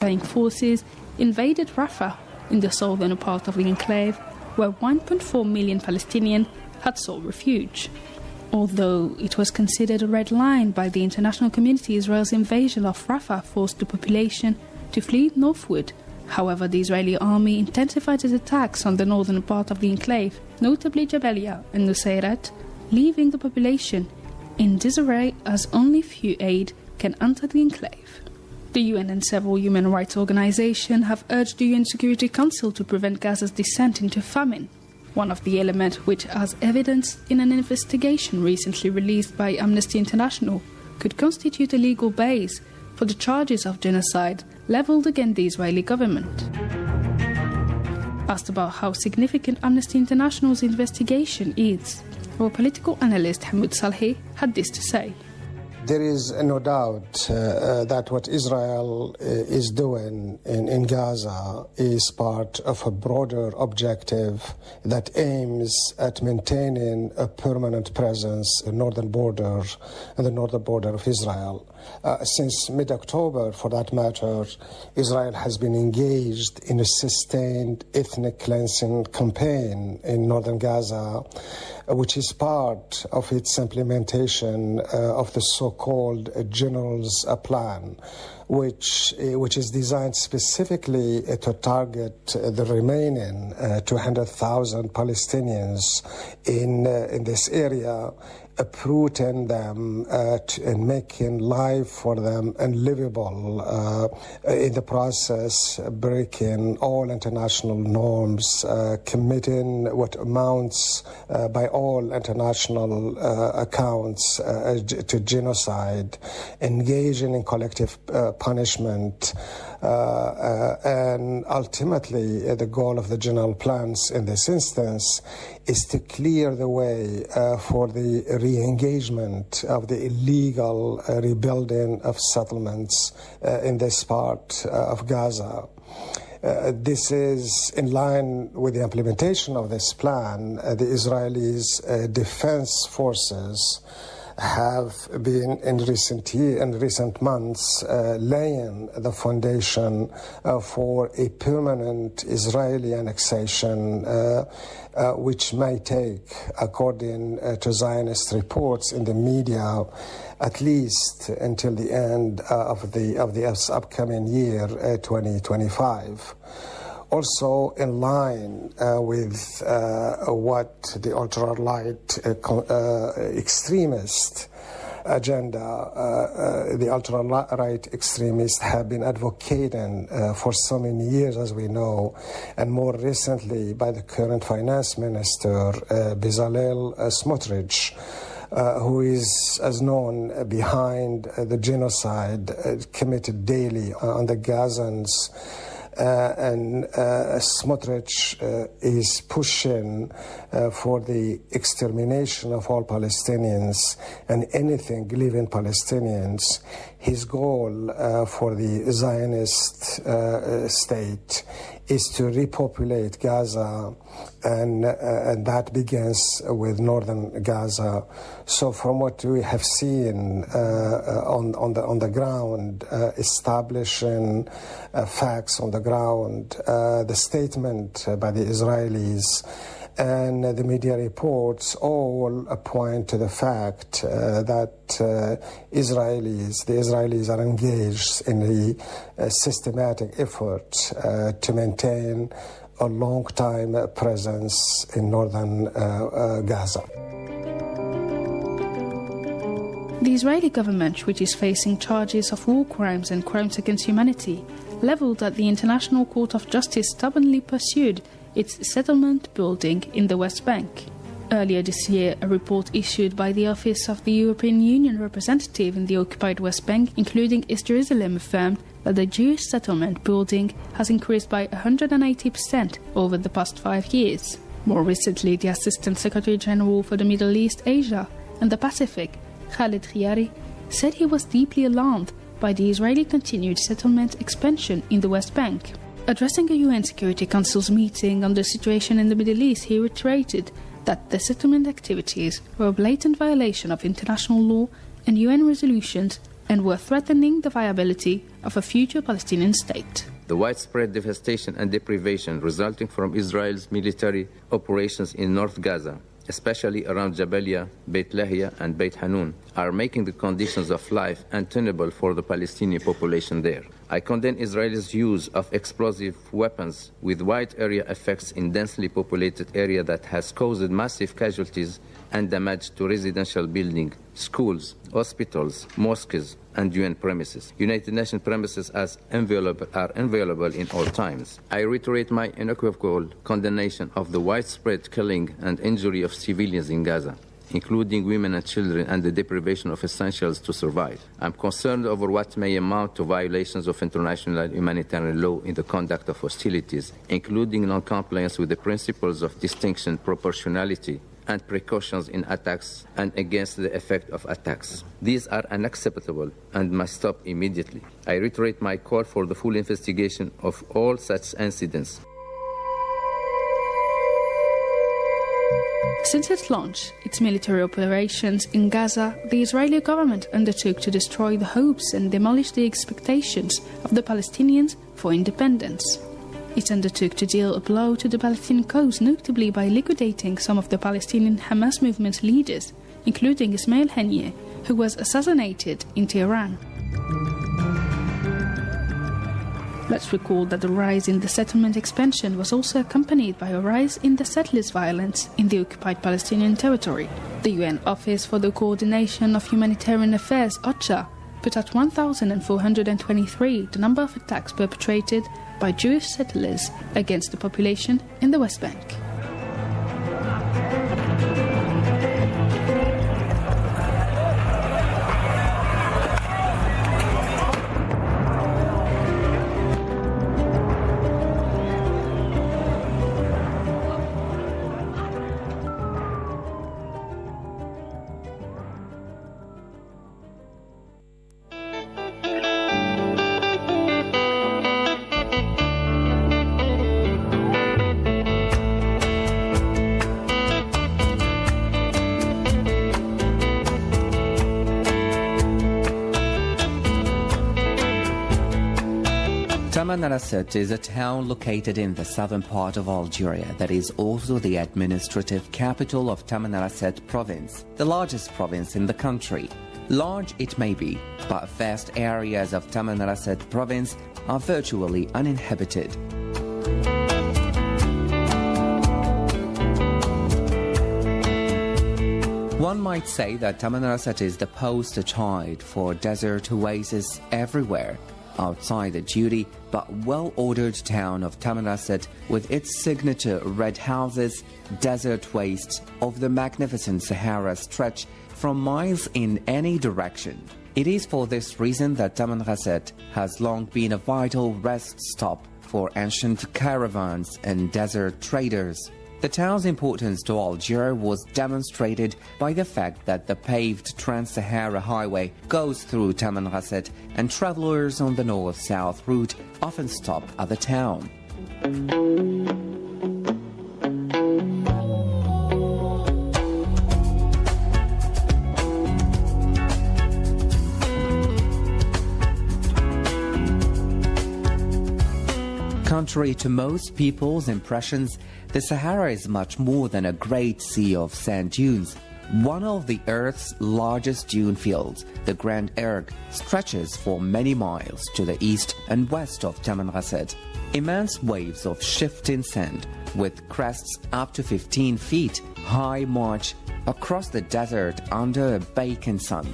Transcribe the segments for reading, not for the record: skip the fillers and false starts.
Occupying forces invaded Rafah in the southern part of the enclave, where 1.4 million Palestinians had sought refuge. Although it was considered a red line by the international community, Israel's invasion of Rafah forced the population to flee northward. However, the Israeli army intensified its attacks on the northern part of the enclave, notably Jabalia and Nusayrat, leaving the population in disarray as only few aid can enter the enclave. The UN and several human rights organizations have urged the UN Security Council to prevent Gaza's descent into famine. One of the elements, which has evidence in an investigation recently released by Amnesty International, could constitute a legal base for the charges of genocide leveled against the Israeli government. Asked about how significant Amnesty International's investigation is, our political analyst Hamoud Salhi had this to say. There is no doubt that what Israel is doing in Gaza is part of a broader objective that aims at maintaining a permanent presence in the northern border of Israel. Since mid-October, for that matter, Israel has been engaged in a sustained ethnic cleansing campaign in northern Gaza, which is part of its implementation of the so-called General's Plan, which is designed specifically to target the remaining 200,000 Palestinians in this area, uprooting them and making life for them unlivable, in the process breaking all international norms, committing what amounts by all international accounts to genocide, engaging in collective punishment, and ultimately the goal of the general plans in this instance is to clear the way for the re-engagement of the illegal rebuilding of settlements in this part of Gaza. This is in line with the implementation of this plan. The Israelis' defense forces have been in recent months laying the foundation for a permanent Israeli annexation, which may take, according to Zionist reports in the media, at least until the end of the upcoming year, 2025. Also in line with what the ultra-right extremist agenda, the ultra-right extremists have been advocating for so many years, as we know, and more recently by the current finance minister, Bezalel Smotrich, who is, as known, behind the genocide committed daily on the Gazans. And Smotrich is pushing for the extermination of all Palestinians and anything living Palestinians. His goal for the Zionist state is to repopulate Gaza, and that begins with northern Gaza. So from what we have seen on the ground, establishing facts on the ground, the statement by the Israelis and the media reports all point to the fact that the Israelis are engaged in a systematic effort to maintain a long-time presence in northern Gaza. The Israeli government, which is facing charges of war crimes and crimes against humanity, leveled at the International Court of Justice, stubbornly pursued its settlement building in the West Bank. Earlier this year, a report issued by the Office of the European Union representative in the occupied West Bank, including East Jerusalem, affirmed that the Jewish settlement building has increased by 180% over the past 5 years. More recently, the Assistant Secretary General for the Middle East, Asia and the Pacific, Khaled Khiari, said he was deeply alarmed by the Israeli continued settlement expansion in the West Bank. Addressing a UN Security Council's meeting on the situation in the Middle East, he reiterated that the settlement activities were a blatant violation of international law and UN resolutions and were threatening the viability of a future Palestinian state. The widespread devastation and deprivation resulting from Israel's military operations in North Gaza, especially around Jabalia, Beit Lahia and Beit Hanun, are making the conditions of life untenable for the Palestinian population there. I condemn Israel's use of explosive weapons with wide area effects in densely populated area that has caused massive casualties and damage to residential buildings, schools, hospitals, mosques, and UN premises. United Nations premises are inviolable in all times. I reiterate my unequivocal condemnation of the widespread killing and injury of civilians in Gaza, including women and children, and the deprivation of essentials to survive. I'm concerned over what may amount to violations of international humanitarian law in the conduct of hostilities, including non-compliance with the principles of distinction, proportionality, and precautions in attacks and against the effect of attacks. These are unacceptable and must stop immediately. I reiterate my call for the full investigation of all such incidents. Since it launched its military operations in Gaza, the Israeli government undertook to destroy the hopes and demolish the expectations of the Palestinians for independence. It undertook to deal a blow to the Palestinian cause, notably by liquidating some of the Palestinian Hamas movement leaders, including Ismail Haniyeh, who was assassinated in Tehran. Let's recall that the rise in the settlement expansion was also accompanied by a rise in the settlers' violence in the occupied Palestinian territory. The UN Office for the Coordination of Humanitarian Affairs, OCHA, put at 1,423 the number of attacks perpetrated by Jewish settlers against the population in the West Bank. Tamanrasset is a town located in the southern part of Algeria that is also the administrative capital of Tamanrasset province, the largest province in the country. Large it may be, but vast areas of Tamanrasset province are virtually uninhabited. One might say that Tamanrasset is the poster child for desert oasis everywhere, outside the duty but well-ordered town of Tamanrasset with its signature red houses, desert wastes of the magnificent Sahara stretch from miles in any direction. It is for this reason that Tamanrasset has long been a vital rest stop for ancient caravans and desert traders. The town's importance to Algeria was demonstrated by the fact that the paved Trans-Sahara Highway goes through Tamanrasset, and travelers on the north-south route often stop at the town. Contrary to most people's impressions, the Sahara is much more than a great sea of sand dunes. One of the Earth's largest dune fields, the Grand Erg, stretches for many miles to the east and west of Tamanrasset. Immense waves of shifting sand, with crests up to 15 feet high, march across the desert under a baking sun.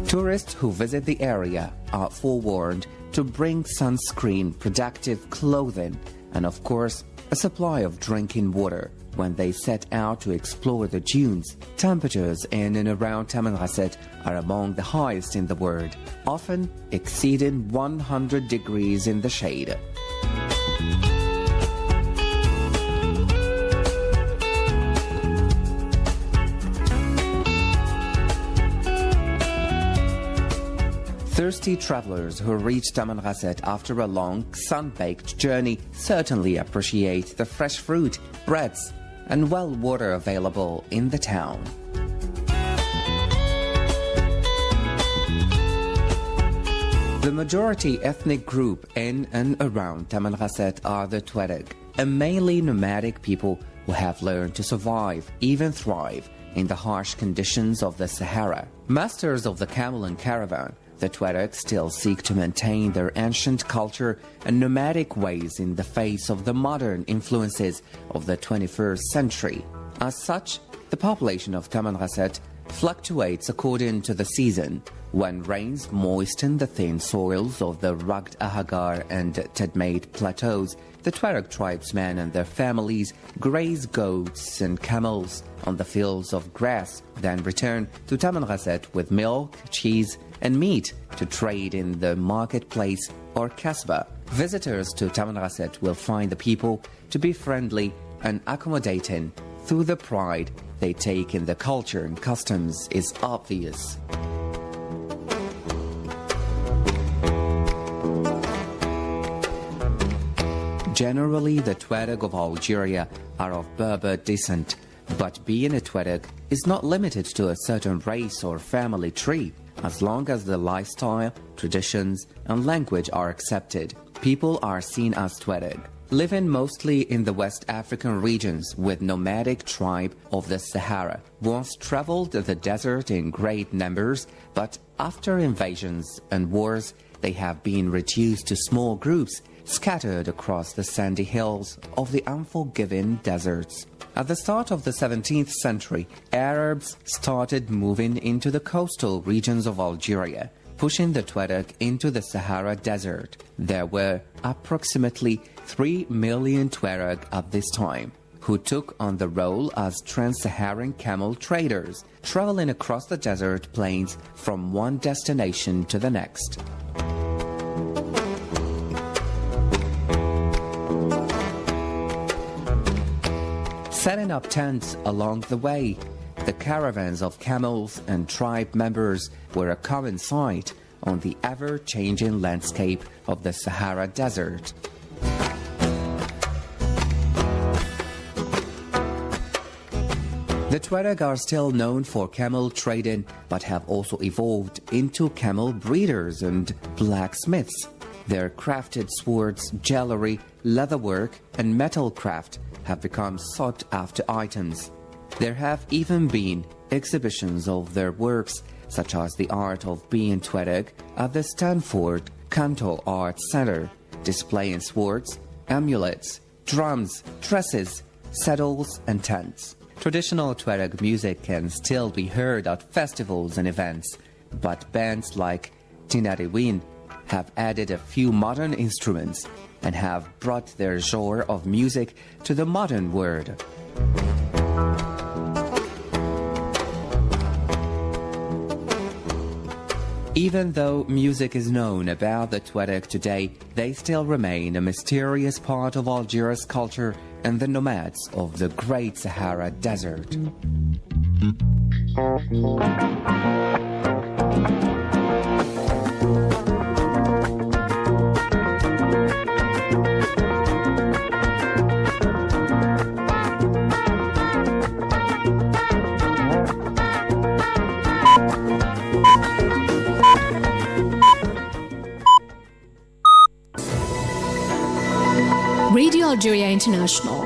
Tourists who visit the area are forewarned to bring sunscreen, protective clothing, and of course, a supply of drinking water when they set out to explore the dunes. Temperatures in and around Tamanrasset are among the highest in the world, often exceeding 100 degrees in the shade. Thirsty travelers who reach Tamanrasset after a long, sun-baked journey certainly appreciate the fresh fruit, breads, and well water available in the town. The majority ethnic group in and around Tamanrasset are the Tuareg, a mainly nomadic people who have learned to survive, even thrive, in the harsh conditions of the Sahara. Masters of the camel and caravan, the Tuareg still seek to maintain their ancient culture and nomadic ways in the face of the modern influences of the 21st century. As such, the population of Tamanrasset fluctuates according to the season. When rains moisten the thin soils of the rugged Ahagar and Tadmate plateaus, the Tuareg tribesmen and their families graze goats and camels on the fields of grass, then return to Tamanrasset with milk, cheese, and meat to trade in the marketplace or kasbah. Visitors to Tamanrasset will find the people to be friendly and accommodating. Through the pride they take in the culture and customs is obvious. Generally, the Tuareg of Algeria are of Berber descent, but being a Tuareg is not limited to a certain race or family tree. As long as the lifestyle, traditions, and language are accepted, people are seen as Tuareg. Living mostly in the West African regions with nomadic tribe of the Sahara, once traveled the desert in great numbers, but after invasions and wars, they have been reduced to small groups scattered across the sandy hills of the unforgiving deserts. At the start of the 17th century, Arabs started moving into the coastal regions of Algeria, pushing the Tuareg into the Sahara Desert. There were approximately 3 million Tuareg at this time, who took on the role as trans-Saharan camel traders, traveling across the desert plains from one destination to the next. Setting up tents along the way, the caravans of camels and tribe members were a common sight on the ever-changing landscape of the Sahara Desert. The Tuareg are still known for camel trading, but have also evolved into camel breeders and blacksmiths. Their crafted swords, jewelry, leatherwork, and metal craft have become sought-after items. There have even been exhibitions of their works, such as the art of being Tuareg at the Stanford Canto Art Center, displaying swords, amulets, drums, dresses, saddles, and tents. Traditional Tuareg music can still be heard at festivals and events, but bands like Tinariwin have added a few modern instruments and have brought their genre of music to the modern world. Even though music is known about the Tuareg today, they still remain a mysterious part of Algeria's culture and the nomads of the Great Sahara Desert. Radio Algeria International.